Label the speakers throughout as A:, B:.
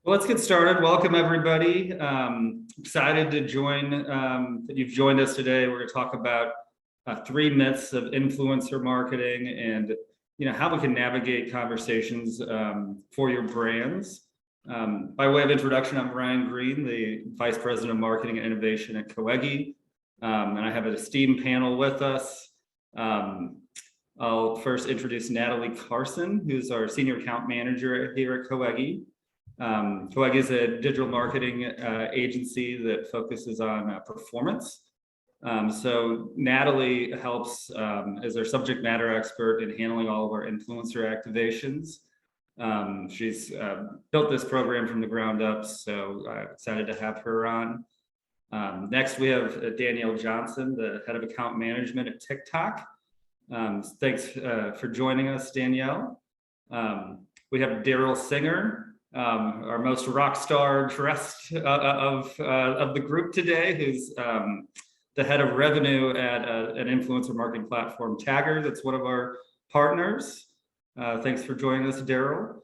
A: Well, let's get started. Welcome, everybody. Excited to that you've joined us today. We're going to talk about 3 myths of influencer marketing and how we can navigate conversations for your brands. By way of introduction, I'm Ryan Green, the Vice President of Marketing and Innovation at Coegi, and I have an esteemed panel with us. I'll first introduce Natalie Carson, who's our Senior Account Manager here at Coegi. Coegi is a digital marketing agency that focuses on performance. So Natalie helps as our subject matter expert in handling all of our influencer activations. She's built this program from the ground up, so I'm excited to have her on. Next, we have Danielle Johnson, the head of account management at TikTok. Thanks for joining us, Danielle. We have Daryl Singer, our most rock star dressed of the group today, who's the head of revenue at an influencer marketing platform, Tagger. That's one of our partners. Thanks for joining us, Daryl.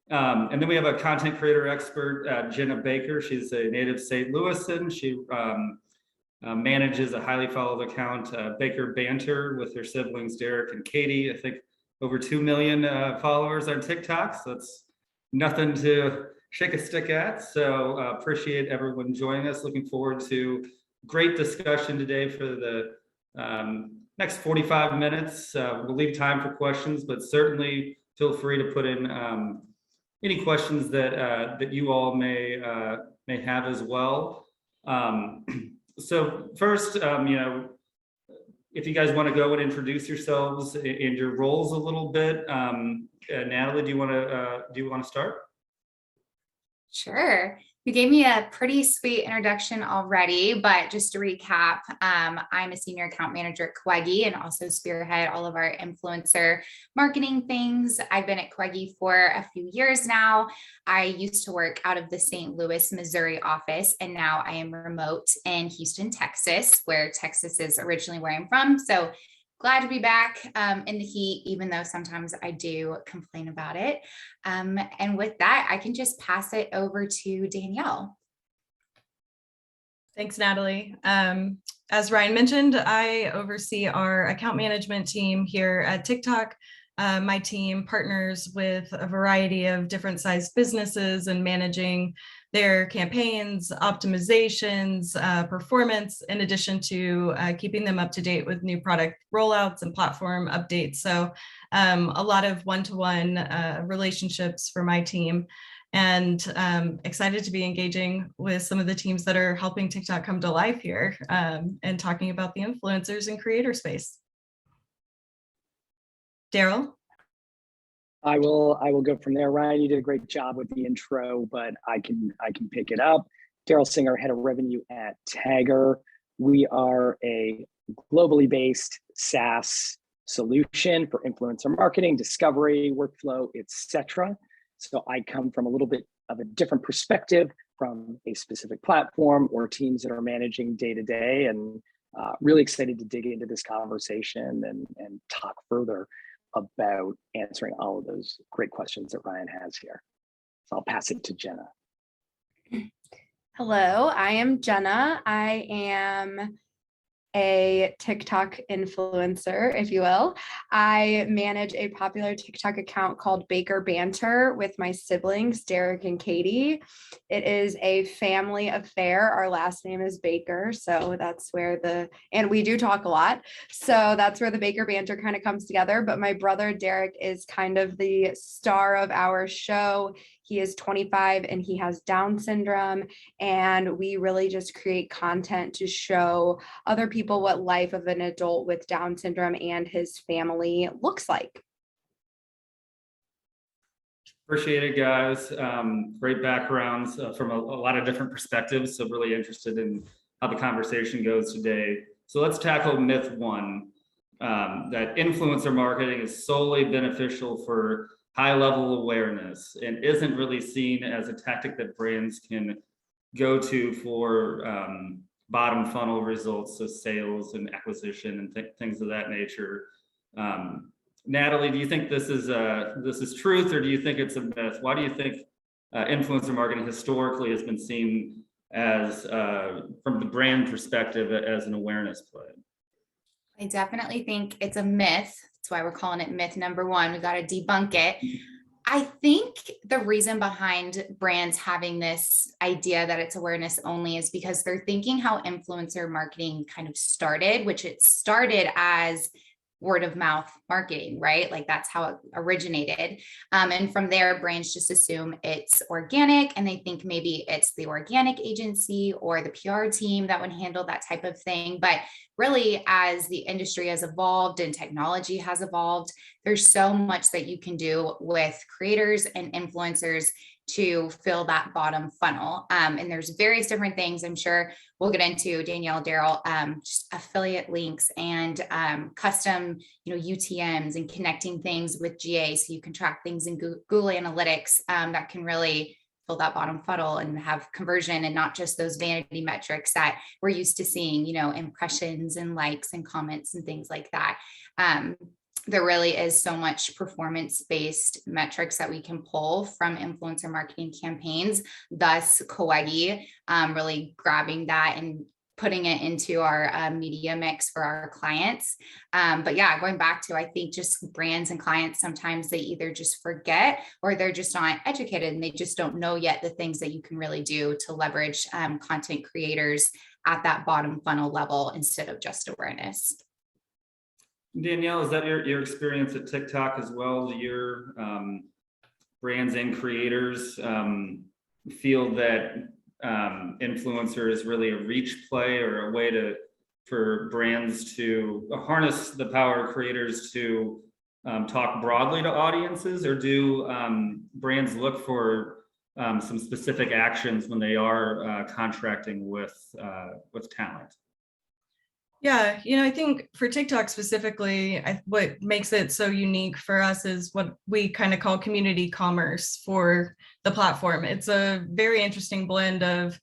A: And then we have a content creator expert, Jenna Baker. She's a native St. Louisan. She manages a highly followed account, Baker Banter, with her siblings, Derek and Katie. I think over 2 million followers on TikTok. So that's nothing to shake a stick at. So appreciate everyone joining us. Looking forward to great discussion today for the next 45 minutes. We'll leave time for questions, but certainly feel free to put in any questions that you all may have as well. So first, if you guys want to go and introduce yourselves and your roles a little bit, Natalie, do you want to start?
B: Sure. You gave me a pretty sweet introduction already, but just to recap, I'm a senior account manager at Coegi and also spearhead all of our influencer marketing things. I've been at Coegi for a few years now. I used to work out of the St. Louis, Missouri office, and now I am remote in Houston, Texas, where Texas is originally where I'm from. So glad to be back in the heat, even though sometimes I do complain about it. And with that, I can just pass it over to Danielle.
C: Thanks, Natalie. As Ryan mentioned, I oversee our account management team here at TikTok. My team partners with a variety of different sized businesses and managing their campaigns, optimizations, performance, in addition to keeping them up to date with new product rollouts and platform updates. So a lot of one-to-one relationships for my team, and excited to be engaging with some of the teams that are helping TikTok come to life here and talking about the influencers and creator space. Daryl?
D: I will go from there. Ryan, you did a great job with the intro, but I can pick it up. Daryl Singer, head of revenue at Tagger. We are a globally based SaaS solution for influencer marketing, discovery, workflow, etc. So I come from a little bit of a different perspective from a specific platform or teams that are managing day to day, and really excited to dig into this conversation and talk further about answering all of those great questions that Ryan has here. So I'll pass it to Jenna.
E: Hello, I am Jenna. I am a TikTok influencer, if you will. I manage a popular TikTok account called Baker Banter with my siblings, Derek and Katie. It is a family affair. Our last name is Baker, so that's where and we do talk a lot. So that's where the Baker Banter kind of comes together. But my brother, Derek, is kind of the star of our show. He is 25 and he has Down syndrome. And we really just create content to show other people what life of an adult with Down syndrome and his family looks like.
A: Appreciate it, guys. Great backgrounds from a lot of different perspectives. So really interested in how the conversation goes today. So let's tackle myth one, that influencer marketing is solely beneficial for high-level awareness and isn't really seen as a tactic that brands can go to for bottom funnel results, so sales and acquisition and things of that nature. Natalie, do you think this is truth, or do you think it's a myth? Why do you think influencer marketing historically has been seen as, from the brand perspective, as an awareness play.
B: I definitely think it's a myth. That's why we're calling it myth number one. We got to debunk it. I think the reason behind brands having this idea that it's awareness only is because they're thinking how influencer marketing kind of started, which it started as word of mouth marketing, right? Like that's how it originated. And from there, brands just assume it's organic and they think maybe it's the organic agency or the PR team that would handle that type of thing. But really, as the industry has evolved and technology has evolved, there's so much that you can do with creators and influencers to fill that bottom funnel. And there's various different things I'm sure we'll get into, Danielle, Daryl, just affiliate links and custom, UTMs and connecting things with GA so you can track things in Google Analytics that can really fill that bottom funnel and have conversion and not just those vanity metrics that we're used to seeing, impressions and likes and comments and things like that. There really is so much performance-based metrics that we can pull from influencer marketing campaigns, thus Coegi really grabbing that and putting it into our media mix for our clients. But yeah, going back to, I think just brands and clients, sometimes they either just forget or they're just not educated and they just don't know yet the things that you can really do to leverage content creators at that bottom funnel level instead of just awareness.
A: Danielle, is that your experience at TikTok as well? Do your brands and creators feel that influencer is really a reach play or a way for brands to harness the power of creators to talk broadly to audiences, or do brands look for some specific actions when they are contracting with talent?
C: Yeah, I think for TikTok specifically, what makes it so unique for us is what we kind of call community commerce for the platform. It's a very interesting blend of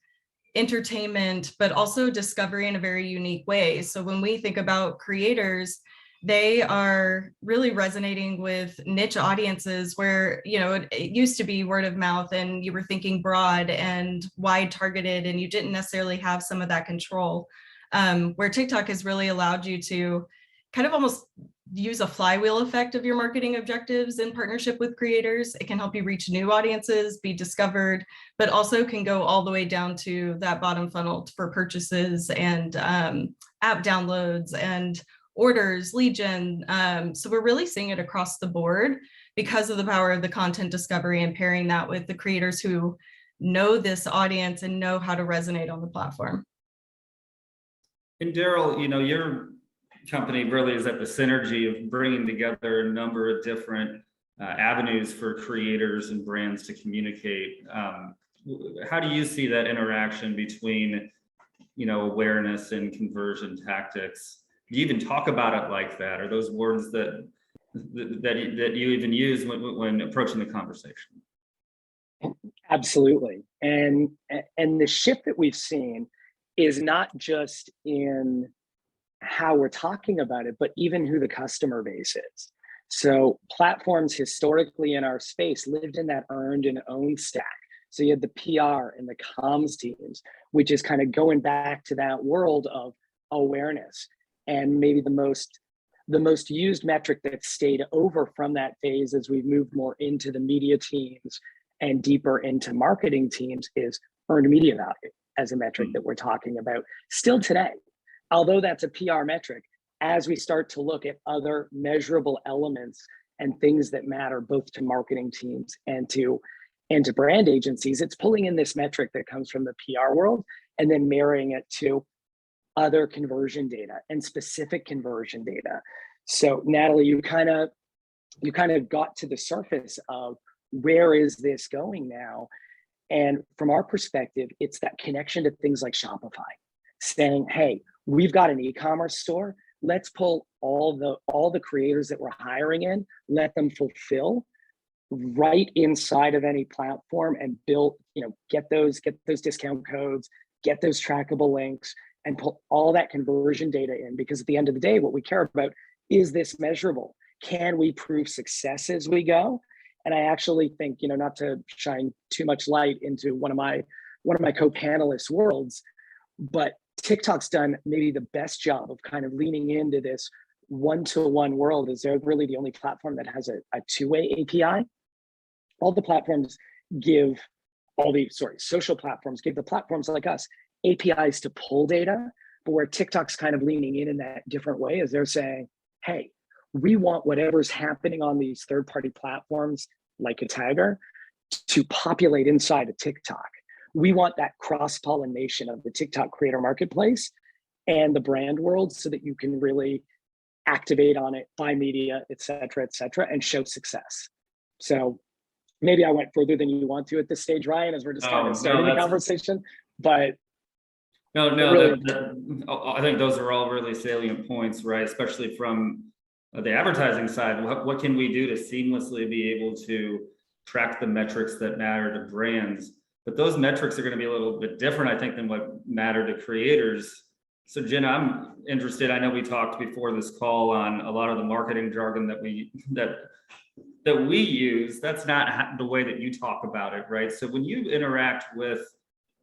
C: entertainment, but also discovery in a very unique way. So when we think about creators, they are really resonating with niche audiences where, it used to be word of mouth and you were thinking broad and wide targeted, and you didn't necessarily have some of that control. Where TikTok has really allowed you to kind of almost use a flywheel effect of your marketing objectives in partnership with creators. It can help you reach new audiences, be discovered, but also can go all the way down to that bottom funnel for purchases and app downloads and orders, lead gen. So we're really seeing it across the board because of the power of the content discovery and pairing that with the creators who know this audience and know how to resonate on the platform.
A: And Daryl, your company really is at the synergy of bringing together a number of different avenues for creators and brands to communicate. How do you see that interaction between, awareness and conversion tactics? Do you even talk about it like that? Are those words that you even use when approaching the conversation?
D: Absolutely. And the shift that we've seen is not just in how we're talking about it, but even who the customer base is. So platforms historically in our space lived in that earned and owned stack. So you had the PR and the comms teams, which is kind of going back to that world of awareness. And maybe the most used metric that stayed over from that phase as we've moved more into the media teams and deeper into marketing teams is earned media value as a metric that we're talking about still today. Although that's a PR metric, as we start to look at other measurable elements and things that matter both to marketing teams and to brand agencies, it's pulling in this metric that comes from the PR world and then marrying it to other conversion data and specific conversion data. So Natalie, you kind of got to the surface of where is this going now? And from our perspective, it's that connection to things like Shopify, saying, hey, we've got an e-commerce store. Let's pull all the creators that we're hiring in, let them fulfill right inside of any platform and build, get those discount codes, get those trackable links, and pull all that conversion data in. Because at the end of the day, what we care about is this measurable. Can we prove success as we go? And I actually think, not to shine too much light into one of my co-panelists' worlds, but TikTok's done maybe the best job of kind of leaning into this one-to-one world. Is they're really the only platform that has a two-way API. All the platforms give social platforms give the platforms like us APIs to pull data, but where TikTok's kind of leaning in that different way is they're saying, hey, we want whatever's happening on these third-party platforms like a Tagger to populate inside of TikTok. We want that cross-pollination of the TikTok creator marketplace and the brand world so that you can really activate on it, buy media, et cetera, and show success. So maybe I went further than you want to at this stage, Ryan, as we're just kind of starting the conversation, but
A: no,
D: really,
A: I think those are all really salient points, right? Especially from the advertising side. What can we do to seamlessly be able to track the metrics that matter to brands? But those metrics are going to be a little bit different, I think, than what matter to creators. So Jenna, I'm interested. I know we talked before this call on a lot of the marketing jargon that we use. That's not the way that you talk about it, right? So when you interact with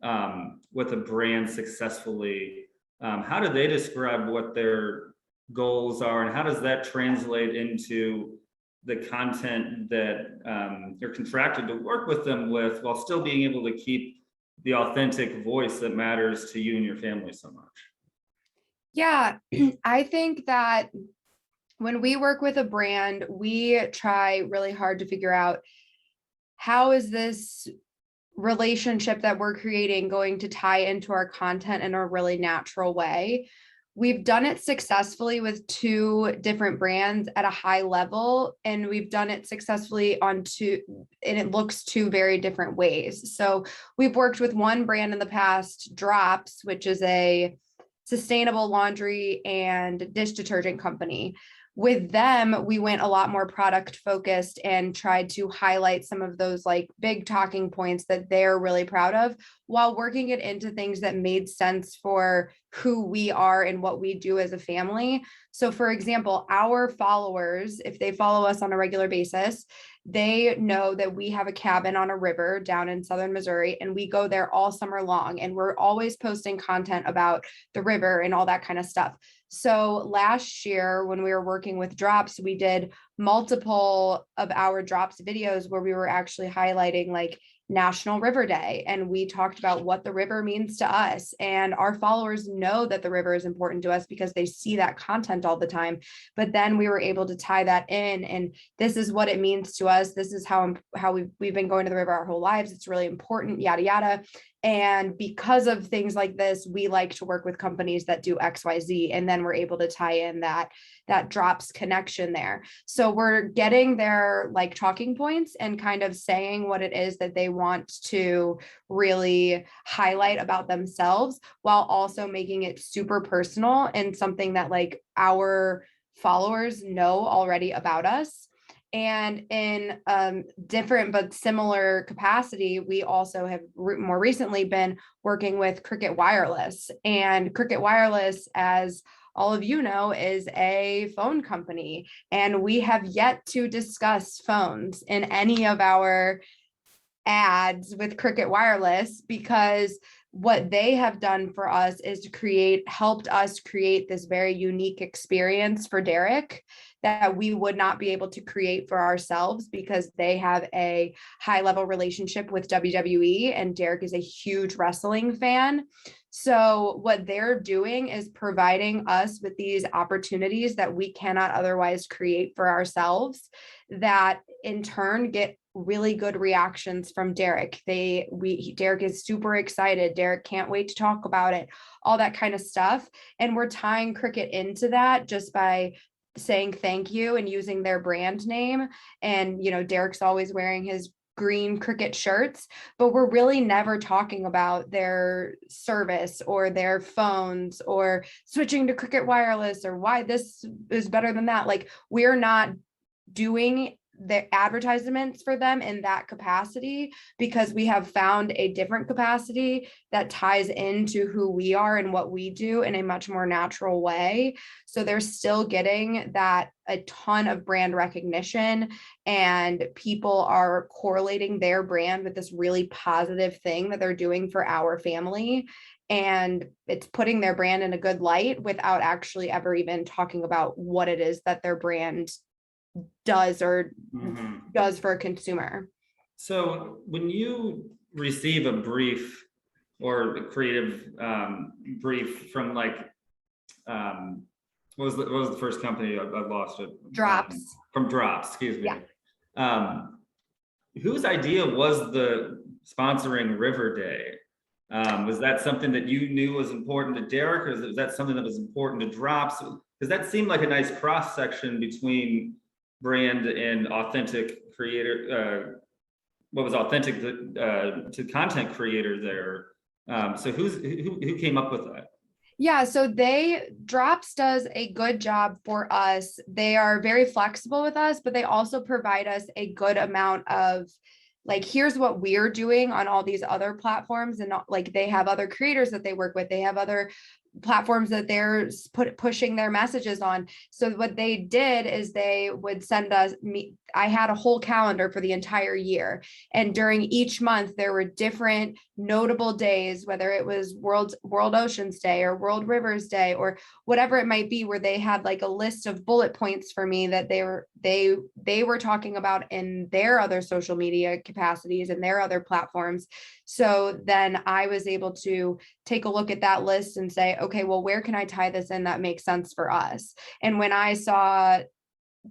A: a brand successfully, how do they describe what their goals are, and how does that translate into the content that you're contracted to work with them with, while still being able to keep the authentic voice that matters to you and your family so much?
E: Yeah, I think that when we work with a brand, we try really hard to figure out how is this relationship that we're creating going to tie into our content in a really natural way. We've done it successfully with 2 different brands at a high level, and we've done it successfully on 2, and it looks 2 very different ways. So we've worked with one brand in the past, Drops, which is a sustainable laundry and dish detergent company. With them, we went a lot more product focused and tried to highlight some of those like big talking points that they're really proud of, while working it into things that made sense for who we are and what we do as a family. So for example, our followers, if they follow us on a regular basis, they know that we have a cabin on a river down in southern Missouri, and we go there all summer long, and we're always posting content about the river and all that kind of stuff. So last year, when we were working with Drops, we did multiple of our Drops videos where we were actually highlighting like National River Day. And we talked about what the river means to us. And our followers know that the river is important to us because they see that content all the time. But then we were able to tie that in, and this is what it means to us. This is how we've been going to the river our whole lives. It's really important, yada, yada. And because of things like this, we like to work with companies that do XYZ, and then we're able to tie in that Drops connection there. So we're getting their like talking points and kind of saying what it is that they want to really highlight about themselves, while also making it super personal and something that like our followers know already about us. And in different but similar capacity, we also have more recently been working with Cricket Wireless. And Cricket Wireless, as all of you know, is a phone company. And we have yet to discuss phones in any of our ads with Cricket Wireless, because what they have done for us is helped us create this very unique experience for Derek that we would not be able to create for ourselves, because they have a high level relationship with WWE, and Derek is a huge wrestling fan. So what they're doing is providing us with these opportunities that we cannot otherwise create for ourselves, that in turn get really good reactions from Derek. Derek is super excited. Derek can't wait to talk about it, all that kind of stuff. And we're tying Cricket into that just by saying thank you and using their brand name. And, Derek's always wearing his green Cricket shirts, but we're really never talking about their service or their phones or switching to Cricket Wireless or why this is better than that. Like, we're not doing the advertisements for them in that capacity, because we have found a different capacity that ties into who we are and what we do in a much more natural way. So they're still getting that a ton of brand recognition, and people are correlating their brand with this really positive thing that they're doing for our family. And it's putting their brand in a good light without actually ever even talking about what it is that their brand does or does for a consumer.
A: So when you receive a brief or a creative brief from like, what was the first company? I lost it.
E: Drops.
A: From Drops, excuse me.
E: Yeah.
A: Whose idea was the sponsoring River Day? Was that something that you knew was important to Derek, or was that something that was important to Drops? Because that seemed like a nice cross section between brand and authentic creator. What was authentic to content creator there? So who came up with that?
E: Yeah, so Drops does a good job for us. They are very flexible with us, but they also provide us a good amount of like, here's what we're doing on all these other platforms. And like, they have other creators that they work with. They have other platforms that they're pushing their messages on. So what they did is they would send us I had a whole calendar for the entire year, and during each month there were different notable days, whether it was World Oceans Day or World Rivers Day or whatever it might be, where they had like a list of bullet points for me that they were talking about in their other social media capacities and their other platforms. So then I was able to take a look at that list and say, okay, well, where can I tie this in that makes sense for us? And when I saw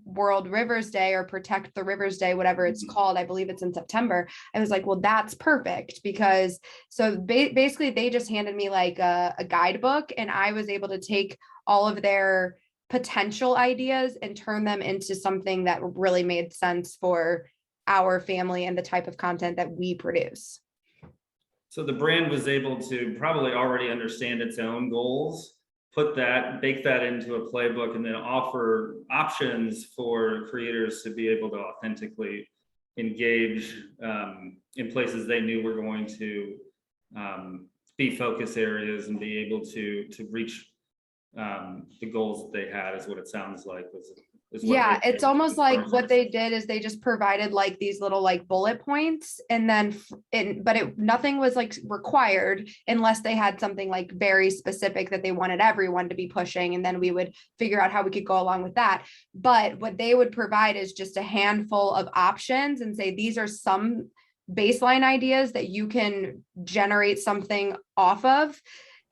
E: World Rivers Day or Protect the Rivers Day, whatever it's called, I believe it's in September, I was like, well, that's perfect, because so basically they just handed me like a guidebook, and I was able to take all of their potential ideas and turn them into something that really made sense for our family and the type of content that we produce.
A: So the brand was able to probably already understand its own goals, bake that into a playbook, and then offer options for creators to be able to authentically engage in places they knew were going to be focus areas and be able to reach the goals that they had, is what it sounds like.
E: Yeah, it's almost like what they did is they just provided like these little like bullet points, and then nothing was like required unless they had something like very specific that they wanted everyone to be pushing, and then we would figure out how we could go along with that. But what they would provide is just a handful of options and say, these are some baseline ideas that you can generate something off of.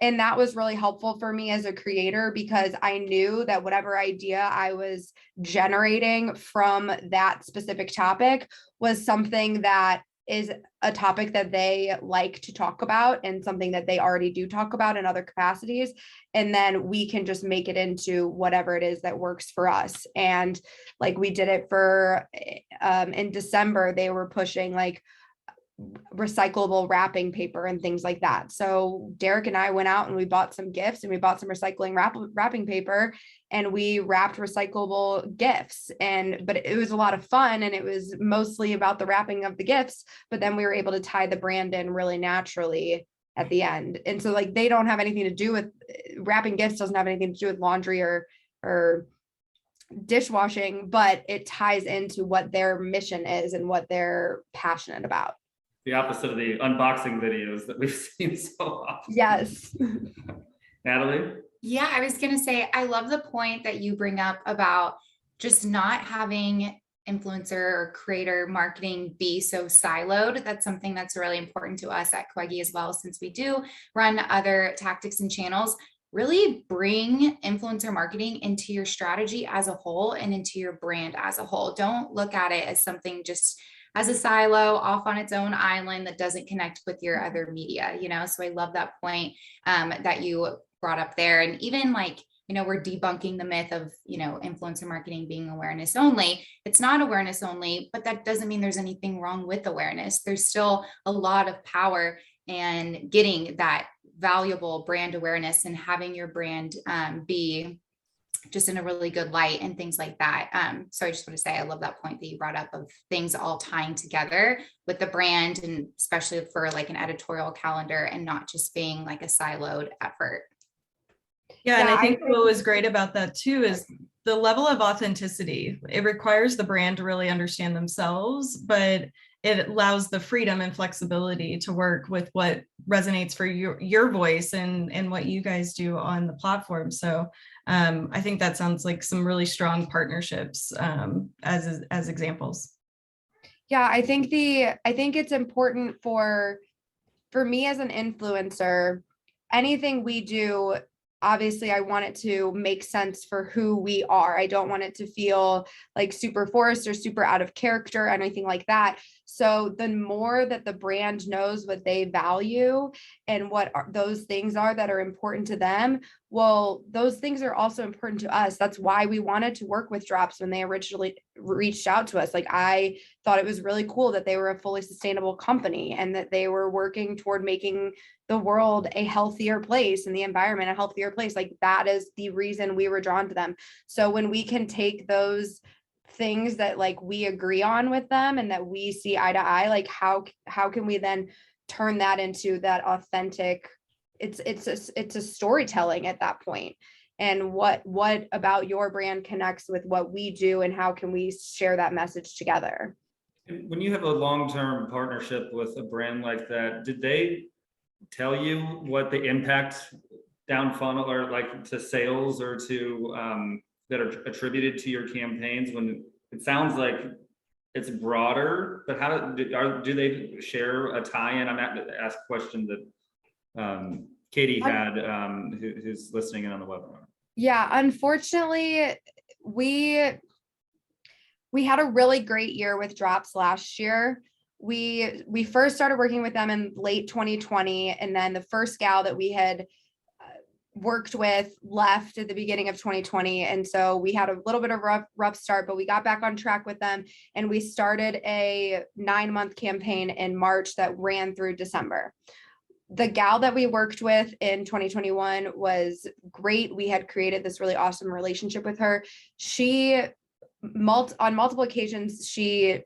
E: And that was really helpful for me as a creator, because I knew that whatever idea I was generating from that specific topic was something that is a topic that they like to talk about and something that they already do talk about in other capacities. And then we can just make it into whatever it is that works for us. And like we did it for in December, they were pushing like recyclable wrapping paper and things like that. So Derek and I went out and we bought some gifts, and we bought some recycling wrapping paper, and we wrapped recyclable gifts. But it was a lot of fun, and it was mostly about the wrapping of the gifts, but then we were able to tie the brand in really naturally at the end. And so like, they don't have anything to do with wrapping gifts, doesn't have anything to do with laundry or dishwashing, but it ties into what their mission is and what they're passionate about.
A: The opposite of the unboxing videos that we've seen so often.
E: Yes.
A: Natalie?
B: Yeah, I was going to say, I love the point that you bring up about just not having influencer or creator marketing be so siloed. That's something that's really important to us at Coegi as well, since we do run other tactics and channels. Really bring influencer marketing into your strategy as a whole and into your brand as a whole. Don't look at it as something just as a silo off on its own island that doesn't connect with your other media, So I love that point that you brought up there. And even like, we're debunking the myth of, influencer marketing being awareness only. It's not awareness only, but that doesn't mean there's anything wrong with awareness. There's still a lot of power in getting that valuable brand awareness and having your brand be just in a really good light and things like that. So I just want to say, I love that point that you brought up of things all tying together with the brand, and especially for like an editorial calendar and not just being like a siloed effort.
C: Yeah, and
E: Yeah,
C: I think what was great about that too is the level of authenticity. It requires the brand to really understand themselves, but it allows the freedom and flexibility to work with what resonates for your voice and what you guys do on the platform. So I think that sounds like some really strong partnerships as examples.
E: Yeah, I think it's important for me as an influencer, anything we do, obviously I want it to make sense for who we are. I don't want it to feel like super forced or super out of character or anything like that. So the more that the brand knows what they value and what those things are that are important to them, well, those things are also important to us. That's why we wanted to work with Drops when they originally reached out to us. Like, I thought it was really cool that they were a fully sustainable company and that they were working toward making the world a healthier place and the environment a healthier place. Like, that is the reason we were drawn to them. So when we can take those things that like we agree on with them and that we see eye to eye, like how can we then turn that into that authentic, it's a storytelling at that point. And what about your brand connects with what we do, and how can we share that message together?
A: And when you have a long-term partnership with a brand like that, did they tell you what the impact down funnel or like to sales or to that are attributed to your campaigns? When it sounds like it's broader, but how do they share a tie-in? I'm at to ask a question that Katie had, who's listening in on the webinar.
E: Yeah, unfortunately, we had a really great year with Drops last year. We first started working with them in late 2020, and then the first gal that we had worked with left at the beginning of 2020, and so we had a little bit of rough start, but we got back on track with them, and we started a 9-month campaign in March that ran through December. The gal that we worked with in 2021 was great. We had created this really awesome relationship with her. She on multiple occasions, she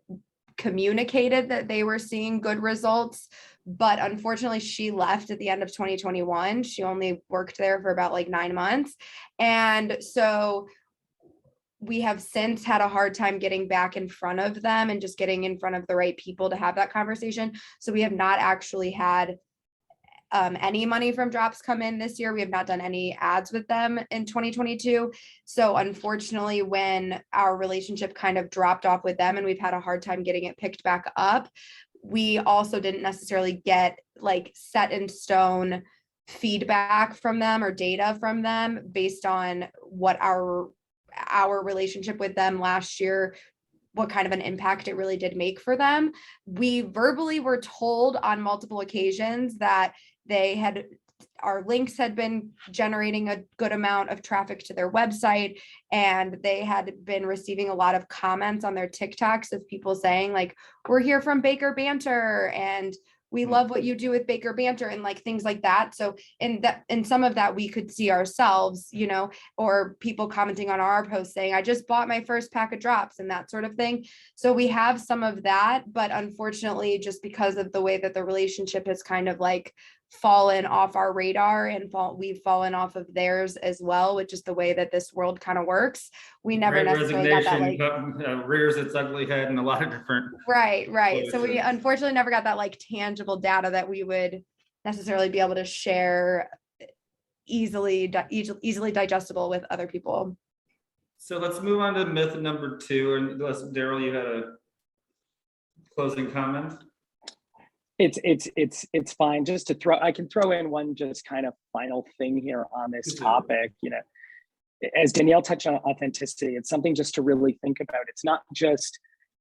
E: communicated that they were seeing good results, but unfortunately she left at the end of 2021. She only worked there for about like 9 months. And so we have since had a hard time getting back in front of them and just getting in front of the right people to have that conversation. So we have not actually had any money from Drops come in this year. We have not done any ads with them in 2022. So unfortunately, when our relationship kind of dropped off with them and we've had a hard time getting it picked back up, we also didn't necessarily get like set in stone feedback from them or data from them based on what our relationship with them last year, what kind of an impact it really did make for them. We verbally were told on multiple occasions that our links had been generating a good amount of traffic to their website, and they had been receiving a lot of comments on their TikToks of people saying like, we're here from Baker Banter and we love what you do with Baker Banter, and like things like that. So in some of that we could see ourselves, you know, or people commenting on our post saying, I just bought my first pack of Drops and that sort of thing. So we have some of that, but unfortunately, just because of the way that the relationship has kind of like fallen off our radar and we've fallen off of theirs as well, which is the way that this world kind of works. We never necessarily got that like
A: rears its ugly head in a lot of different
E: right.
A: places.
E: So we unfortunately never got that like tangible data that we would necessarily be able to share easily digestible with other people.
A: So let's move on to myth number 2, unless Daryl, you had a closing comment.
D: It's fine. Just to I can throw in one just kind of final thing here on this topic. You know, as Danielle touched on authenticity, it's something just to really think about. It's not just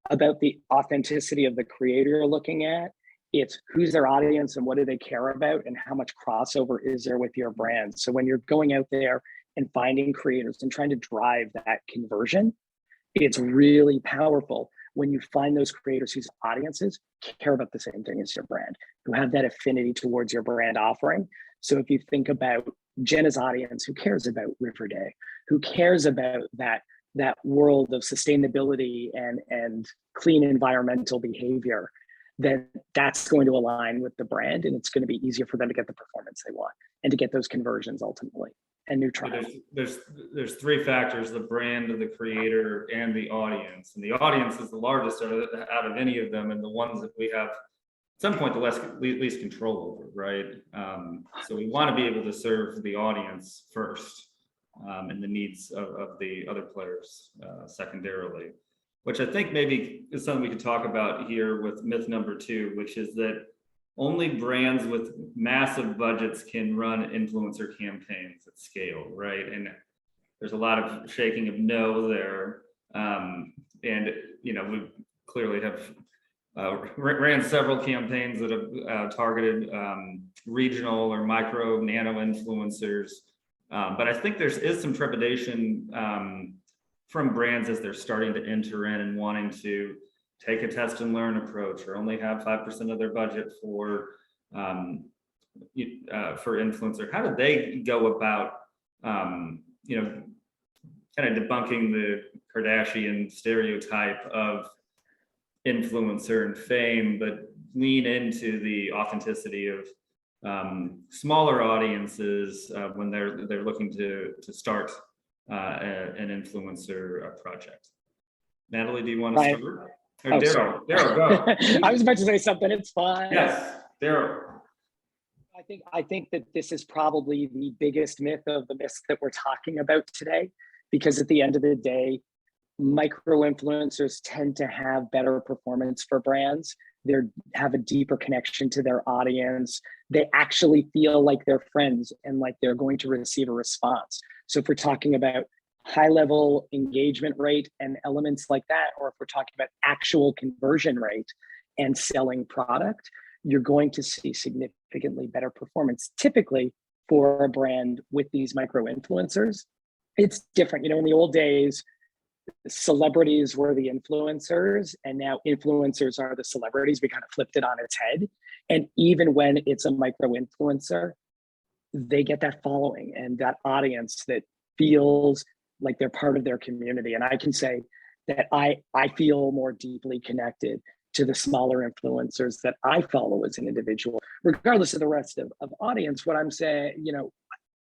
D: about the authenticity of the creator you're looking at. It's who's their audience and what do they care about and how much crossover is there with your brand. So when you're going out there and finding creators and trying to drive that conversion, it's really powerful when you find those creators whose audiences care about the same thing as your brand, who have that affinity towards your brand offering. So if you think about Jenna's audience who cares about River Day, who cares about that world of sustainability and clean environmental behavior, then that's going to align with the brand, and it's going to be easier for them to get the performance they want and to get those conversions ultimately and new trials.
A: There's three factors: the brand, the creator, and the audience. And the audience is the largest out of any of them, and the ones that we have at some point the least control over, right? So we want to be able to serve the audience first, and the needs of the other players secondarily, which I think maybe is something we could talk about here with myth number 2, which is that only brands with massive budgets can run influencer campaigns at scale, right? And there's a lot of shaking of no there. And, we clearly have ran several campaigns that have targeted regional or micro nano influencers. But I think there is some trepidation from brands as they're starting to enter in and wanting to take a test and learn approach, or only have 5% of their budget for influencer. How do they go about, kind of debunking the Kardashian stereotype of influencer and fame, but lean into the authenticity of smaller audiences when they're looking to start an influencer project? Natalie, do you want to start? Or Daryl, go.
D: I was about to say something. It's fine.
A: Yes, Daryl.
D: I think that this is probably the biggest myth of the myths that we're talking about today, because at the end of the day, micro influencers tend to have better performance for brands. They have a deeper connection to their audience. They actually feel like they're friends and like they're going to receive a response. So if we're talking about high level engagement rate and elements like that, or if we're talking about actual conversion rate and selling product, you're going to see significantly better performance typically for a brand with these micro influencers. It's different. In the old days, celebrities were the influencers, and now influencers are the celebrities. We kind of flipped it on its head. And even when it's a micro influencer, they get that following and that audience that feels like they're part of their community. And I can say that I feel more deeply connected to the smaller influencers that I follow as an individual, regardless of the rest of audience. What I'm saying,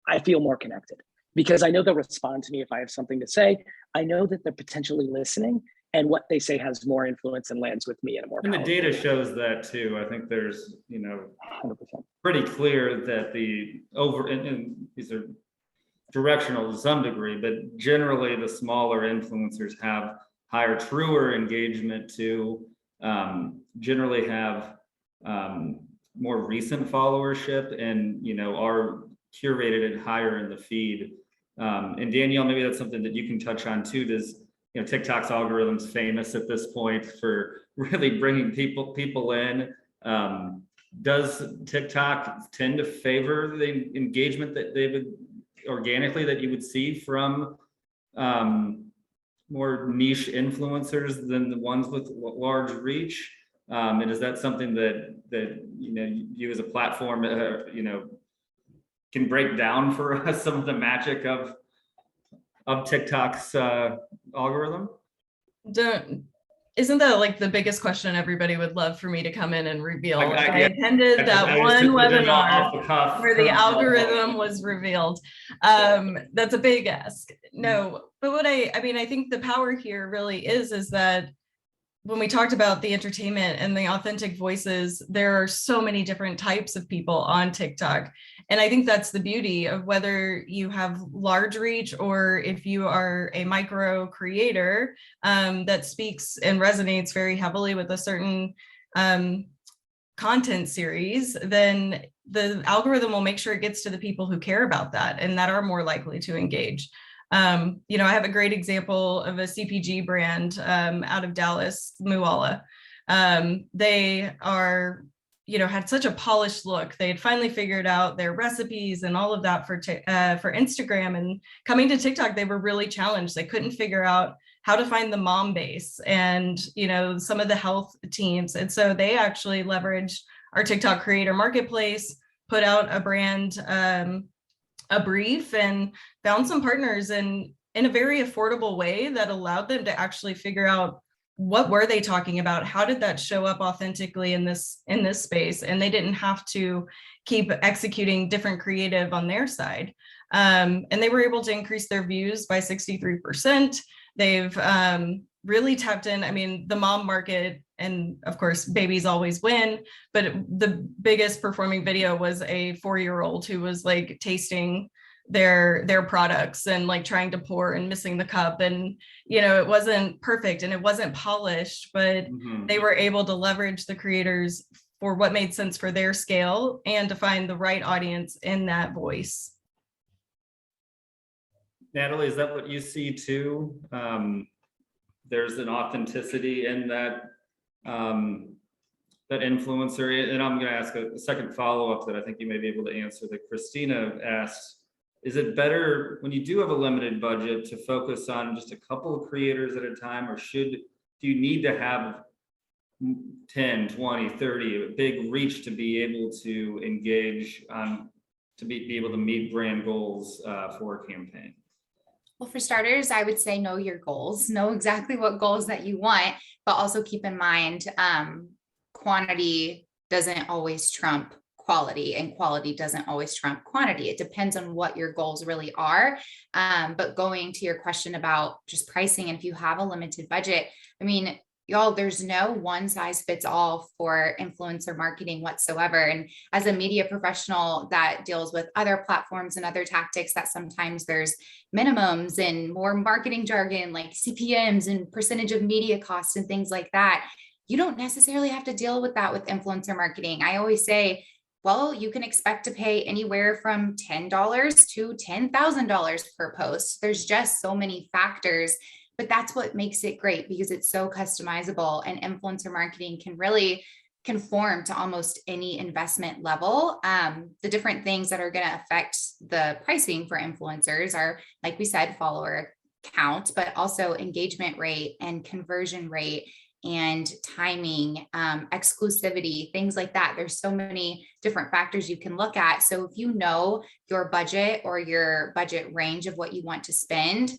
D: I feel more connected because I know they'll respond to me if I have something to say. I know that they're potentially listening, and what they say has more influence and lands with me in a more.
A: And the data shows that too. I think there's,
D: 100%.
A: Pretty clear that and these are directional to some degree, but generally the smaller influencers have higher, truer engagement to generally have more recent followership and, are curated and higher in the feed. And Danielle, maybe that's something that you can touch on too. Does, TikTok's algorithm's famous at this point for really bringing people in. Does TikTok tend to favor the engagement that they would organically that you would see from more niche influencers than the ones with large reach? And is that something that you as a platform can break down for us, some of the magic of TikTok's algorithm?
C: Isn't that like the biggest question everybody would love for me to come in and reveal? I
A: yeah.
C: attended that one webinar where the algorithm
A: off.
C: was revealed. That's a big ask. No, but what I think the power here really is that when we talked about the entertainment and the authentic voices, there are so many different types of people on TikTok. And I think that's the beauty of whether you have large reach or if you are a micro creator that speaks and resonates very heavily with a certain content series, then the algorithm will make sure it gets to the people who care about that and that are more likely to engage. I have a great example of a CPG brand out of Dallas, Mooala. They are, had such a polished look. They had finally figured out their recipes and all of that for Instagram, and coming to TikTok, they were really challenged. They couldn't figure out how to find the mom base and, some of the health teams. And so they actually leveraged our TikTok creator marketplace, put out a brand a brief and found some partners and in a very affordable way that allowed them to actually figure out what were they talking about, how did that show up authentically in this space, and they didn't have to keep executing different creative on their side. And they were able to increase their views by 63%. They've really tapped in. I mean, the mom market, and of course, babies always win, but the biggest performing video was a 4-year-old who was like tasting their products and like trying to pour and missing the cup. And, you know, it wasn't perfect and it wasn't polished, but they were able to leverage the creators for what made sense for their scale and to find the right audience in that voice.
A: Natalie, is that what you see too? There's an authenticity in that that influencer, and I'm going to ask a second follow-up that I think you may be able to answer, that Christina asked. Is it better when you do have a limited budget to focus on just a couple of creators at a time, or do you need to have 10, 20, 30, a big reach to be able to engage to be able to meet brand goals for a campaign?
B: Well, for starters, I would say know your goals, know exactly what goals that you want, but also keep in mind quantity doesn't always trump quality, and quality doesn't always trump quantity. It depends on what your goals really are. But going to your question about just pricing, and if you have a limited budget, I mean, y'all, there's no one size fits all for influencer marketing whatsoever. And as a media professional that deals with other platforms and other tactics, that sometimes there's minimums and more marketing jargon like CPMs and percentage of media costs and things like that. You don't necessarily have to deal with that with influencer marketing. I always say, well, you can expect to pay anywhere from $10 to $10,000 per post. There's just so many factors. But that's what makes it great, because it's so customizable, and influencer marketing can really conform to almost any investment level. The different things that are going to affect the pricing for influencers are, like we said, follower count, but also engagement rate and conversion rate and timing, exclusivity, things like that. There's so many different factors you can look at. So if you know your budget or your budget range of what you want to spend,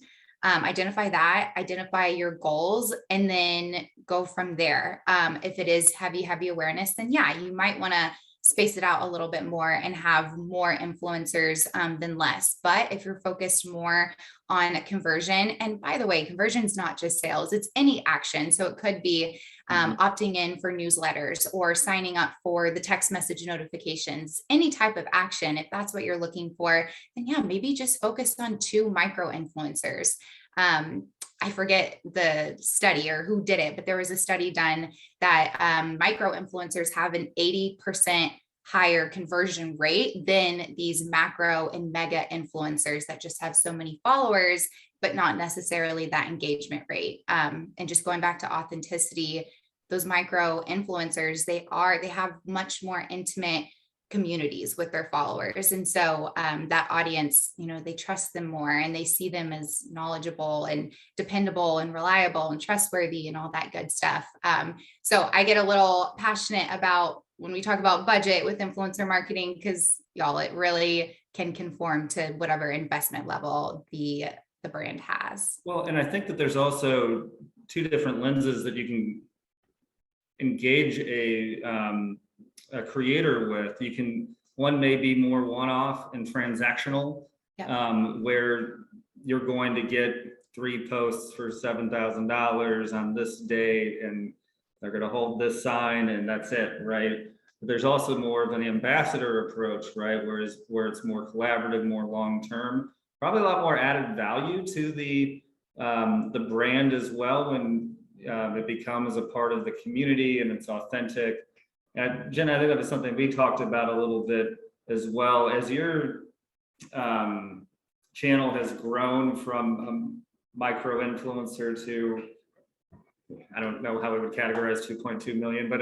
B: identify your goals, and then go from there. If it is heavy awareness, then yeah, you might want to space it out a little bit more and have more influencers than less. But if you're focused more on conversion, and by the way, conversion is not just sales, it's any action. So it could be opting in for newsletters or signing up for the text message notifications, any type of action. If that's what you're looking for, then yeah, maybe just focus on 2 micro influencers. I forget the study or who did it, but there was a study done that micro influencers have an 80% higher conversion rate than these macro and mega influencers that just have so many followers, but not necessarily that engagement rate. And just going back to authenticity, those micro influencers, they have much more intimate communities with their followers. And so that audience, you know, they trust them more and they see them as knowledgeable and dependable and reliable and trustworthy and all that good stuff. So I get a little passionate about when we talk about budget with influencer marketing, because y'all, it really can conform to whatever investment level the brand has.
A: Well, and I think that there's also 2 different lenses that you can engage a creator with. One may be more one-off and transactional, where you're going to get 3 posts for $7,000 on this date, and they're going to hold this sign, and that's it, right? But there's also more of an ambassador approach, right? Where it's more collaborative, more long-term, probably a lot more added value to the brand as well when it becomes a part of the community and it's authentic. And Jen, I think that was something we talked about a little bit as well. As your channel has grown from a micro influencer to, I don't know how we would categorize 2.2 million, but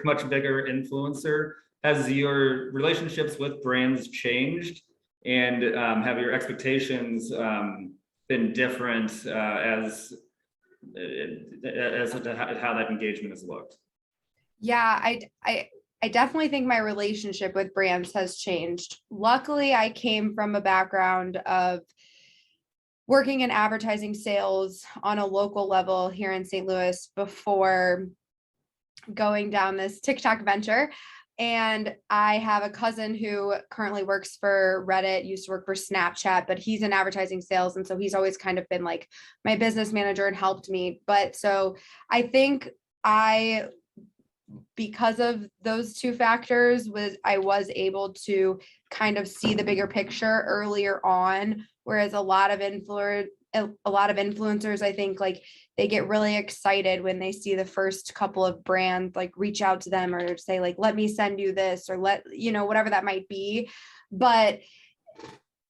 A: much bigger influencer, has your relationships with brands changed, and have your expectations been different as to how that engagement has looked?
E: Yeah, I definitely think my relationship with brands has changed. Luckily, I came from a background of working in advertising sales on a local level here in St. Louis before going down this TikTok venture. And I have a cousin who currently works for Reddit, used to work for Snapchat, but he's in advertising sales. And so he's always kind of been like my business manager and helped me. But so I think because of those two factors, I was able to kind of see the bigger picture earlier on, whereas a lot of influencers, I think, like, they get really excited when they see the first couple of brands like reach out to them or say like, let me send you this, or whatever that might be. But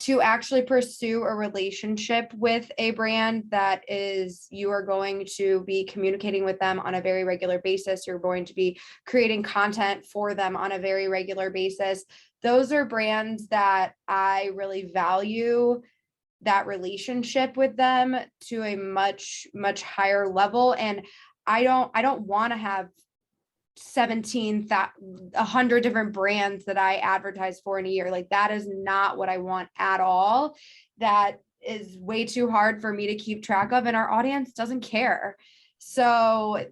E: to actually pursue a relationship with a brand that is, you are going to be communicating with them on a very regular basis, you're going to be creating content for them on a very regular basis. Those are brands that I really value that relationship with them to a much, much higher level. And I don't want to have 100 different brands that I advertise for in a year. Like, that is not what I want at all. That is way too hard for me to keep track of, and our audience doesn't care. So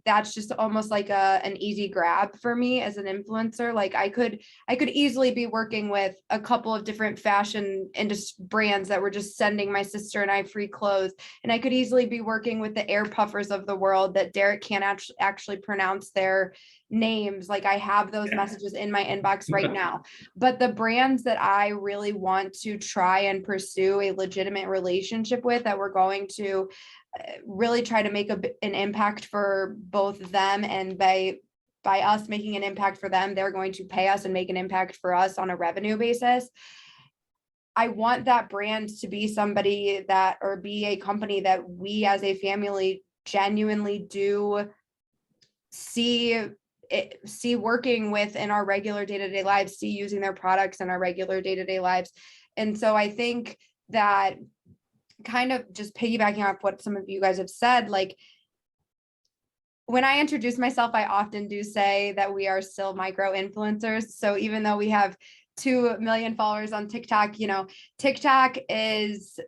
E: that's just almost like an easy grab for me as an influencer. Like, I could easily be working with a couple of different fashion industry brands that were just sending my sister and I free clothes. And I could easily be working with the air puffers of the world that Derek can't actually pronounce their names. Like, I have those messages in my inbox right now. But the brands that I really want to try and pursue a legitimate relationship with, that we're going to really try to make an impact for both of them, and by us making an impact for them, they're going to pay us and make an impact for us on a revenue basis. I want that brand to be somebody that, or be a company that we as a family genuinely do see working with in our regular day-to-day lives, see using their products in our regular day-to-day lives. And so I think that, kind of just piggybacking off what some of you guys have said, like, when I introduce myself, I often do say that we are still micro influencers. So even though we have 2 million followers on TikTok, TikTok is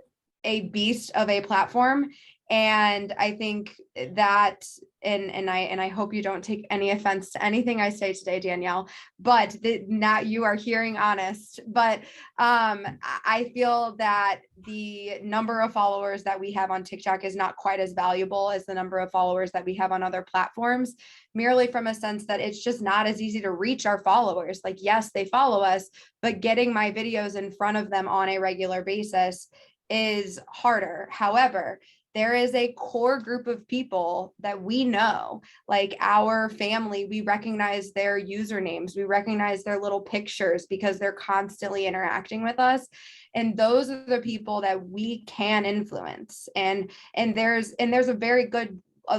E: a beast of a platform. And I think that, and I hope you don't take any offense to anything I say today, Danielle, but now you are hearing honest. But I feel that the number of followers that we have on TikTok is not quite as valuable as the number of followers that we have on other platforms, merely from a sense that it's just not as easy to reach our followers. Like, yes, they follow us, but getting my videos in front of them on a regular basis is harder. However, there is a core group of people that we know, like our family. We recognize their usernames, we recognize their little pictures, because they're constantly interacting with us. And those are the people that we can influence. And there's a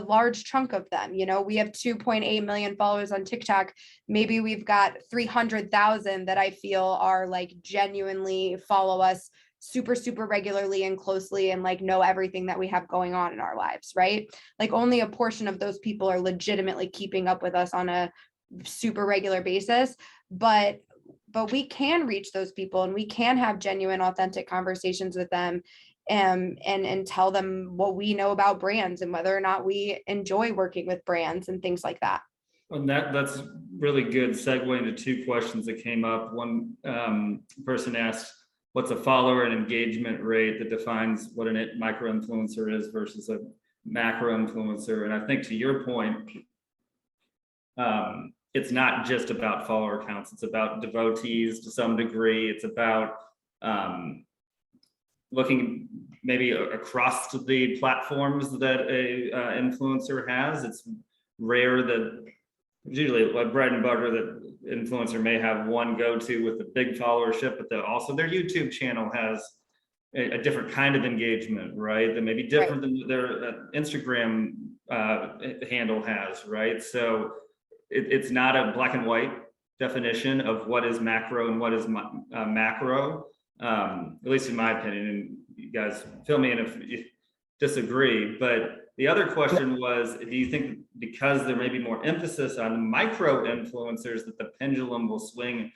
E: large chunk of them. We have 2.8 million followers on TikTok. Maybe we've got 300,000 that I feel are like genuinely follow us super, super regularly and closely, and like know everything that we have going on in our lives, right? Like, only a portion of those people are legitimately keeping up with us on a super regular basis. But we can reach those people, and we can have genuine, authentic conversations with them, and tell them what we know about brands and whether or not we enjoy working with brands and things like that.
A: And that's really good segue into two questions that came up. One person asked, what's a follower and engagement rate that defines what a micro influencer is versus a macro influencer? And I think, to your point, it's not just about follower counts. It's about devotees to some degree. It's about looking maybe across the platforms that a influencer has. It's rare that, usually like bread and butter, that influencer may have one go-to with a big followership, but also their YouTube channel has a different kind of engagement, right? That may be different than their Instagram handle has, right? So it's not a black and white definition of what is macro and what is macro, at least in my opinion. And you guys fill me in if you disagree, but the other question was, do you think because there may be more emphasis on micro influencers that the pendulum will swing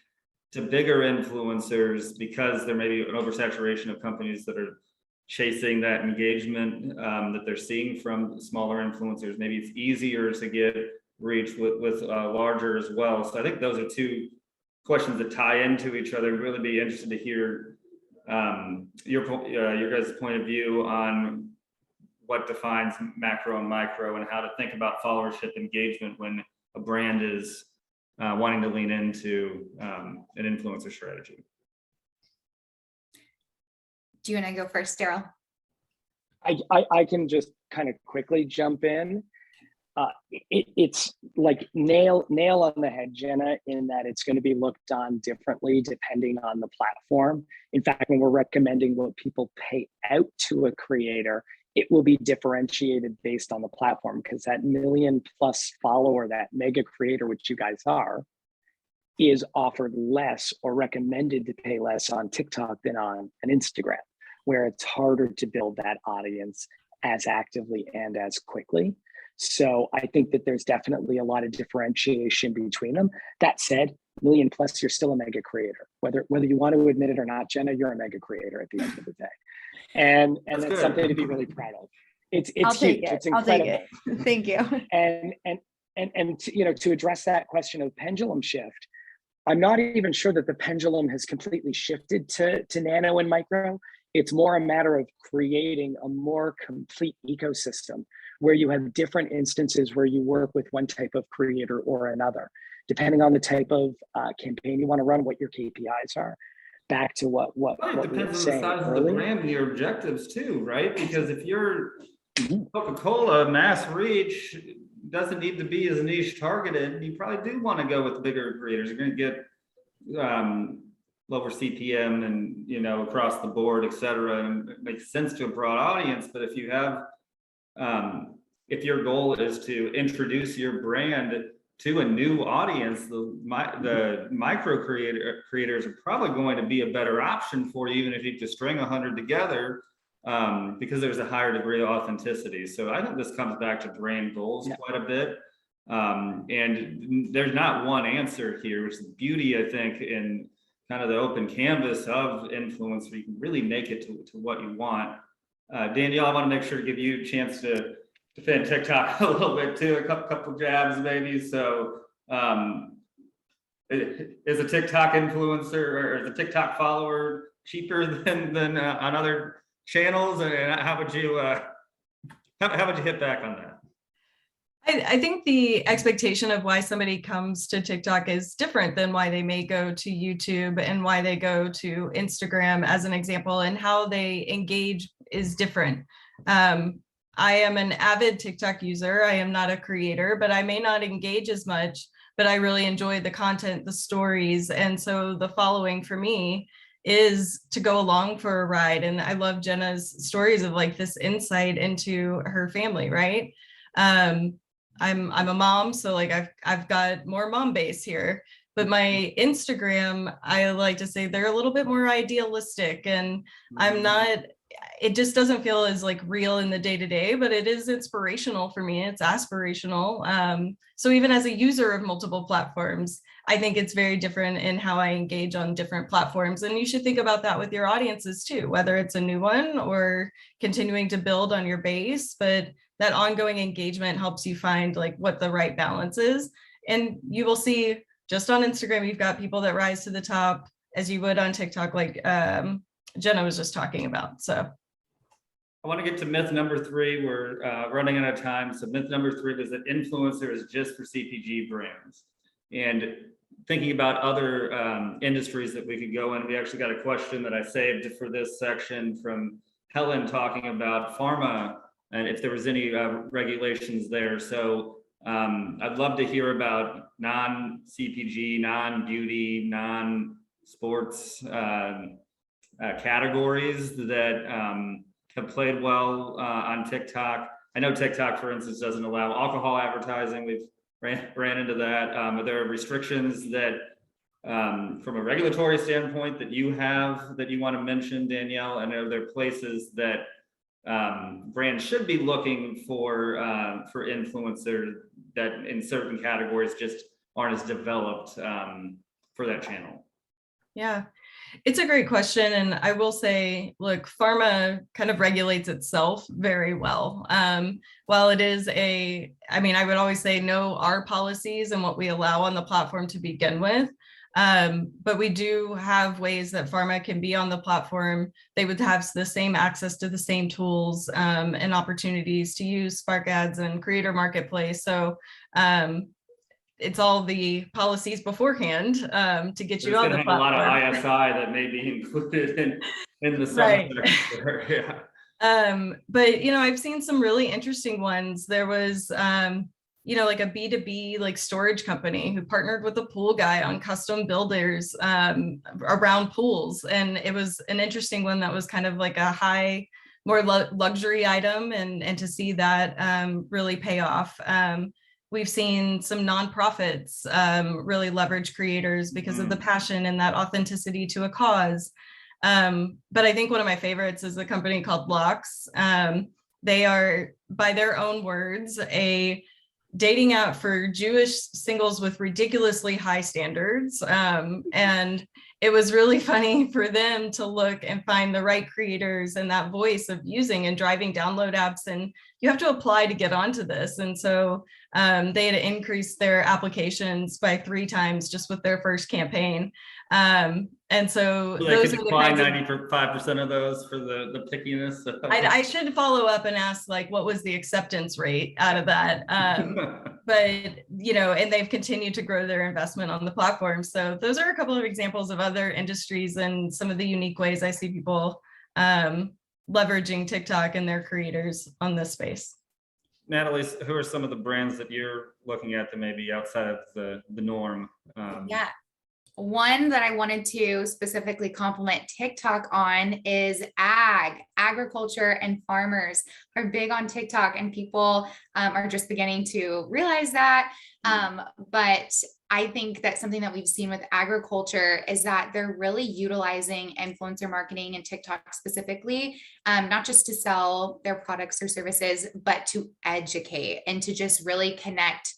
A: to bigger influencers because there may be an oversaturation of companies that are chasing that engagement that they're seeing from smaller influencers? Maybe it's easier to get reach with larger as well. So I think those are two questions that tie into each other. I'd really be interested to hear your guys' point of view on what defines macro and micro and how to think about followership engagement when a brand is wanting to lean into an influencer strategy.
B: Do you want to go first, Daryl?
D: I can just kind of quickly jump in. It's like nail on the head, Jenna, in that it's going to be looked on differently depending on the platform. In fact, when we're recommending what people pay out to a creator, it will be differentiated based on the platform, because that 1 million+ follower, that mega creator, which you guys are, is offered less or recommended to pay less on TikTok than on an Instagram, where it's harder to build that audience as actively and as quickly. So I think that there's definitely a lot of differentiation between them. That said, 1 million+, you're still a mega creator. Whether you want to admit it or not, Jenna, you're a mega creator at the end of the day. And that's something to be really proud of. It's
E: I'll
D: huge.
E: take it.
D: It's
E: I'll take
D: incredible.
E: it. Thank you.
D: And to address that question of pendulum shift, I'm not even sure that the pendulum has completely shifted to nano and micro. It's more a matter of creating a more complete ecosystem where you have different instances where you work with one type of creator or another, depending on the type of campaign you want to run, what your KPIs are. Back to what
A: It
D: we were
A: depends on the
D: saying
A: size of the
D: earlier.
A: brand and your objectives too, right? Because if you're Coca-Cola, mass reach doesn't need to be as niche targeted. You probably do want to go with bigger creators. You're going to get lower CPM and across the board, et cetera, and it makes sense to a broad audience. But if you have if your goal is to introduce your brand to a new audience, the micro creators are probably going to be a better option for you, even if you just string 100 together, because there's a higher degree of authenticity. So I think this comes back to brand goals quite a bit. And there's not one answer here, which is the beauty, I think, in kind of the open canvas of influence, where you can really make it to what you want. Danielle, I want to make sure to give you a chance to defend TikTok a little bit too, a couple jabs maybe. So is a TikTok influencer or is a TikTok follower cheaper than on other channels? And how would you hit back on that?
C: I think the expectation of why somebody comes to TikTok is different than why they may go to YouTube and why they go to Instagram, as an example, and how they engage is different. I am an avid TikTok user. I am not a creator, but I may not engage as much, but I really enjoy the content, the stories. And so the following for me is to go along for a ride. And I love Jenna's stories of like this insight into her family, right? I'm a mom, so like I've got more mom base here, but my Instagram, I like to say they're a little bit more idealistic, and I'm not, it just doesn't feel as like real in the day-to-day, but it is inspirational for me. It's aspirational. So even as a user of multiple platforms, I think it's very different in how I engage on different platforms. And you should think about that with your audiences too, whether it's a new one or continuing to build on your base, but that ongoing engagement helps you find like what the right balance is. And you will see just on Instagram, you've got people that rise to the top as you would on TikTok, like Jenna was just talking about. So
A: I want to get to myth number 3. We're running out of time. So myth number 3 is that influencer is just for CPG brands. And thinking about other industries that we could go in, we actually got a question that I saved for this section from Helen talking about pharma and if there was any regulations there. So I'd love to hear about non-CPG, non-beauty, non-sports categories that have played well on TikTok. I know TikTok, for instance, doesn't allow alcohol advertising. We've ran into that. Are there restrictions that, from a regulatory standpoint, that you have that you want to mention, Danielle? And are there places that brands should be looking for influencers that in certain categories just aren't as developed for that channel?
C: Yeah, it's a great question. And I will say, look, pharma kind of regulates itself very well. While it is I would always say know our policies and what we allow on the platform to begin with. But we do have ways that pharma can be on the platform. They would have the same access to the same tools and opportunities to use Spark Ads and Creator Marketplace. So it's all the policies beforehand to get you on the platform.
A: A lot of ISI that may be included in the
C: Right.
A: Yeah.
C: But I've seen some really interesting ones. There was like a B2B like storage company who partnered with a pool guy on custom builders around pools, and it was an interesting one that was kind of like a high, more luxury item, and to see that really pay off. We've seen some nonprofits really leverage creators because of the passion and that authenticity to a cause. But I think one of my favorites is a company called Locks. They are, by their own words, a dating app for Jewish singles with ridiculously high standards. And it was really funny for them to look and find the right creators and that voice of using and driving download apps. And you have to apply to get onto this. And so they had increased their applications by 3 times just with their first campaign. And so
A: those could decline 95% of those for the pickiness.
C: I should follow up and ask, like, what was the acceptance rate out of that? But and they've continued to grow their investment on the platform. So those are a couple of examples of other industries and some of the unique ways I see people leveraging TikTok and their creators on this space.
A: Natalie, who are some of the brands that you're looking at that may be outside of the norm?
B: Yeah. One that I wanted to specifically compliment TikTok on is agriculture, and farmers are big on TikTok, and people are just beginning to realize that. But I think that something that we've seen with agriculture is that they're really utilizing influencer marketing and TikTok specifically, not just to sell their products or services, but to educate and to just really connect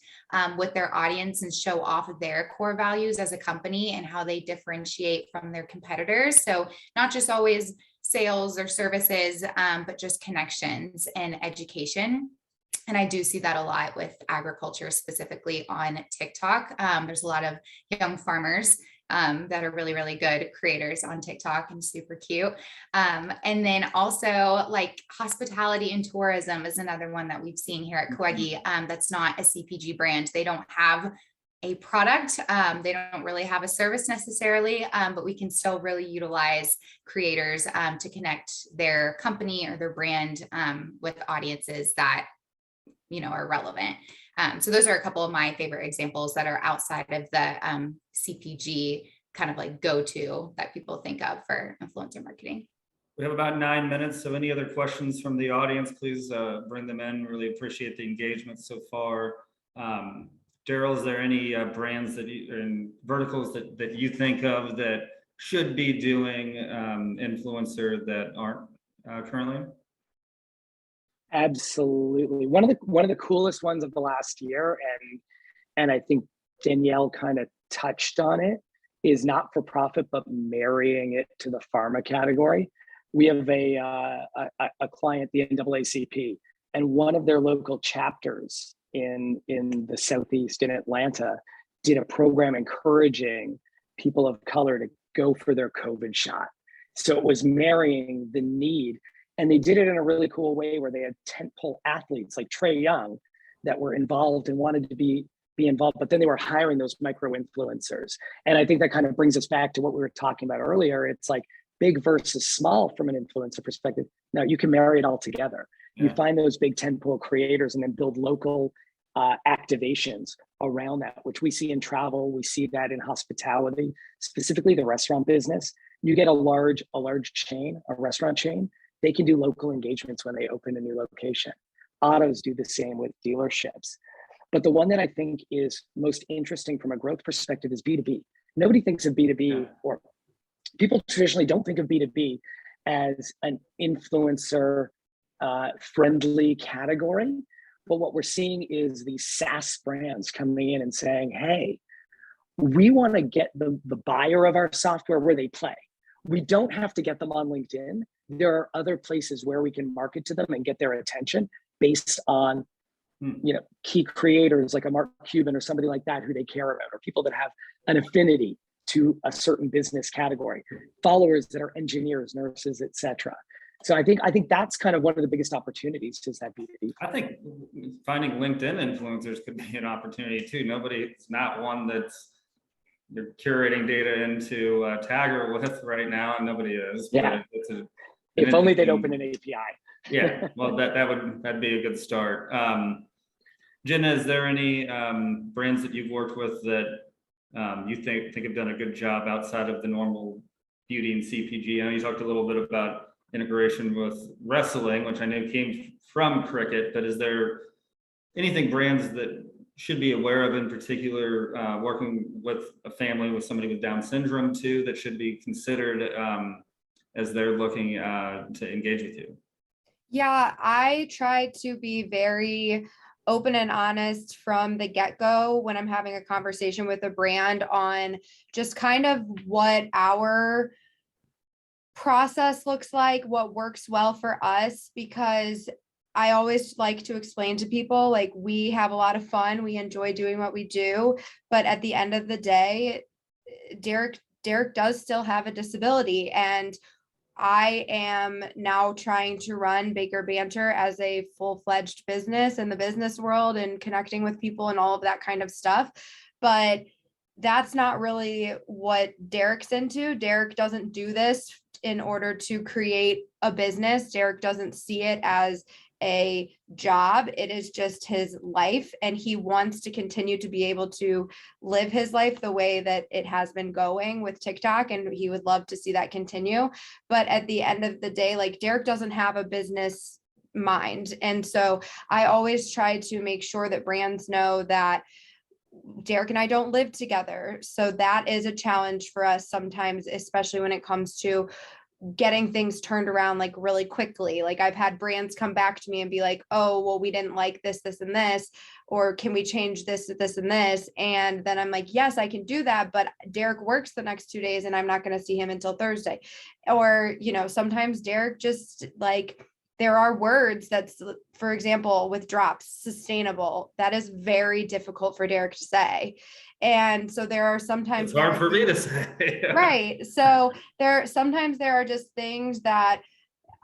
B: with their audience and show off of their core values as a company and how they differentiate from their competitors. So not just always sales or services, but just connections and education. And I do see that a lot with agriculture, specifically on TikTok. There's a lot of young farmers that are really, really good creators on TikTok and super cute. And then also like hospitality and tourism is another one that we've seen here at Coegi. That's not a CPG brand. They don't have a product. They don't really have a service necessarily, but we can still really utilize creators to connect their company or their brand with audiences that are relevant. So those are a couple of my favorite examples that are outside of the CPG kind of like go-to that people think of for influencer marketing.
A: We have about 9 minutes. So any other questions from the audience, please bring them in. Really appreciate the engagement so far. Daryl, is there any brands and verticals that you think of that should be doing influencer that aren't currently?
D: Absolutely. One of the coolest ones of the last year, and I think Danielle kind of touched on it, is not for profit, but marrying it to the pharma category. We have a client, the NAACP, and one of their local chapters in the Southeast in Atlanta did a program encouraging people of color to go for their COVID shot. So it was marrying the need. And they did it in a really cool way where they had tentpole athletes like Trae Young that were involved and wanted to be involved, but then they were hiring those micro influencers. And I think that kind of brings us back to what we were talking about earlier. It's like big versus small from an influencer perspective. Now you can marry it all together. Yeah. You find those big tentpole creators and then build local activations around that, which we see in travel. We see that in hospitality, specifically the restaurant business. You get a large chain, a restaurant chain. They can do local engagements when they open a new location. Autos do the same with dealerships. But the one that I think is most interesting from a growth perspective is B2B. Nobody thinks of B2B, or people traditionally don't think of B2B as an influencer friendly category. But what we're seeing is these SaaS brands coming in and saying, hey, we want to get the buyer of our software where they play. We don't have to get them on LinkedIn. There are other places where we can market to them and get their attention based on key creators like a Mark Cuban or somebody like that who they care about, or people that have an affinity to a certain business category, followers that are engineers, nurses, etc. So I think that's kind of one of the biggest opportunities is that B2B.
A: I think finding LinkedIn influencers could be an opportunity too. It's not one that's you're curating data into Tagger with right now, and nobody is.
D: Yeah. If only they'd open an API.
A: Yeah, well, that'd be a good start. Jenna, is there any brands that you've worked with that you think have done a good job outside of the normal beauty and CPG? I know you talked a little bit about integration with wrestling, which I know came from cricket, but is there anything brands that should be aware of in particular, working with a family with somebody with Down syndrome too, that should be considered as they're looking to engage with you?
E: Yeah, I try to be very open and honest from the get-go when I'm having a conversation with a brand on just kind of what our process looks like, what works well for us, because I always like to explain to people, like, we have a lot of fun, we enjoy doing what we do, but at the end of the day, Derek does still have a disability, and I am now trying to run Baker Banter as a full-fledged business in the business world and connecting with people and all of that kind of stuff. But that's not really what Derek's into. Derek doesn't do this in order to create a business. Derek doesn't see it as a job. It is just his life, and he wants to continue to be able to live his life the way that it has been going with TikTok, and he would love to see that continue. But at the end of the day, like, Derek doesn't have a business mind, and so I always try to make sure that brands know that Derek and I don't live together. So that is a challenge for us sometimes, especially when it comes to getting things turned around like really quickly. Like, I've had brands come back to me and be like, oh, well, we didn't like this, and this, or can we change this, and this? And then I'm like, yes, I can do that. But Derek works the next 2 days and I'm not going to see him until Thursday. Or, sometimes Derek just, like, there are words that's, for example, with drops, sustainable, that is very difficult for Derek to say. And so there are sometimes
A: it's hard for me to say.
E: Right. So sometimes there are just things that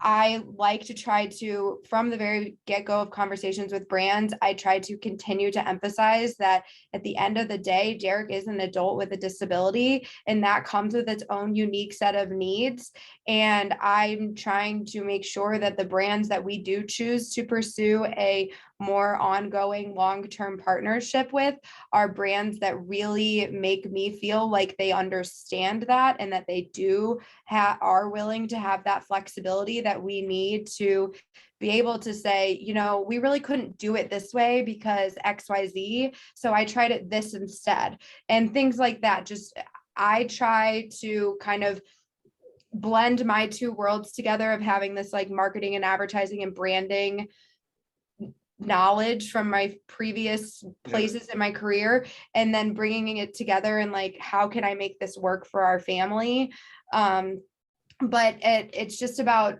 E: I like to try to, from the very get-go of conversations with brands, I try to continue to emphasize that at the end of the day, Derek is an adult with a disability, and that comes with its own unique set of needs. And I'm trying to make sure that the brands that we do choose to pursue a more ongoing long-term partnership with are brands that really make me feel like they understand that, and that they do are willing to have that flexibility that we need to be able to say, we really couldn't do it this way because XYZ, so I tried it this instead, and things like that. Just, I try to kind of blend my two worlds together of having this like marketing and advertising and branding knowledge from my previous places in my career, and then bringing it together and like, how can I make this work for our family? But it's just about,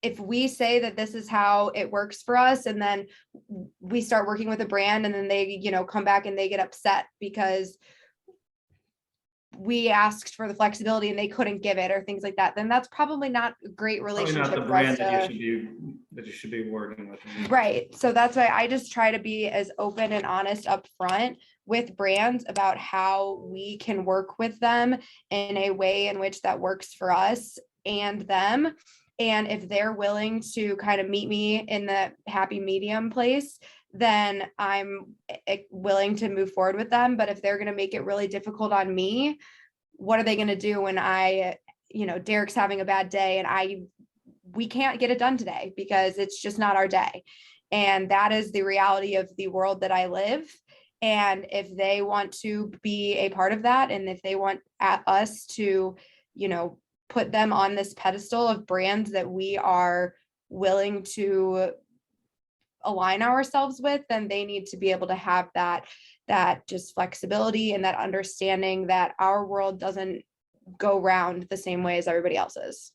E: if we say that this is how it works for us, and then we start working with a brand and then they, come back and they get upset because we asked for the flexibility and they couldn't give it, or things like that, then that's probably not a great relationship.
A: Probably not the brand that you should be working with.
E: Right. So that's why I just try to be as open and honest up front with brands about how we can work with them in a way in which that works for us and them. And if they're willing to kind of meet me in the happy medium place, then I'm willing to move forward with them. But if they're going to make it really difficult on me, what are they going to do when Derek's having a bad day and we can't get it done today because it's just not our day. And that is the reality of the world that I live. And if they want to be a part of that, and if they want us to, put them on this pedestal of brands that we are willing to align ourselves with, then they need to be able to have that just flexibility and that understanding that our world doesn't go round the same way as everybody else's.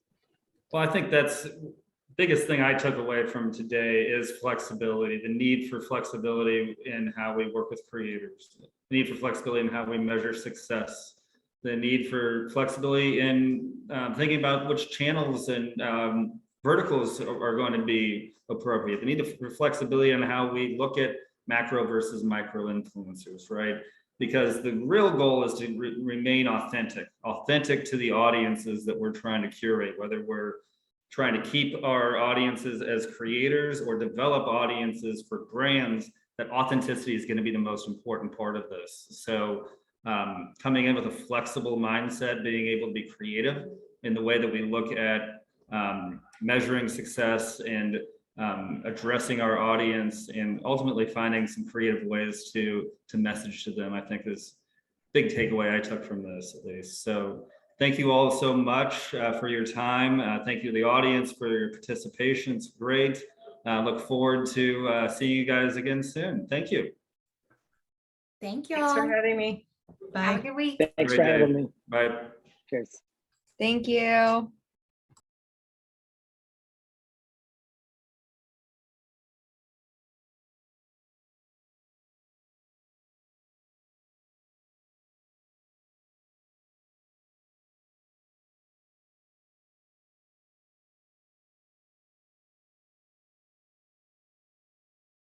A: Well, I think that's the biggest thing I took away from today is flexibility, the need for flexibility in how we work with creators, the need for flexibility in how we measure success, the need for flexibility in thinking about which channels and verticals are going to be appropriate. The need for flexibility on how we look at macro versus micro influencers, right? Because the real goal is to remain authentic to the audiences that we're trying to curate, whether we're trying to keep our audiences as creators or develop audiences for brands. That authenticity is going to be the most important part of this. So coming in with a flexible mindset, being able to be creative in the way that we look at measuring success and addressing our audience and ultimately finding some creative ways to message to them, I think is big takeaway I took from this at least. So thank you all so much for your time. Thank you to the audience for your participation. It's great. Look forward to seeing you guys again soon. Thank you.
B: Thank you
C: Thanks for
B: all.
C: having me.
B: Have a
C: Bye.
B: good week.
D: Thanks
A: Great
D: for
A: day.
D: having me.
A: Bye.
D: Cheers.
E: Thank you.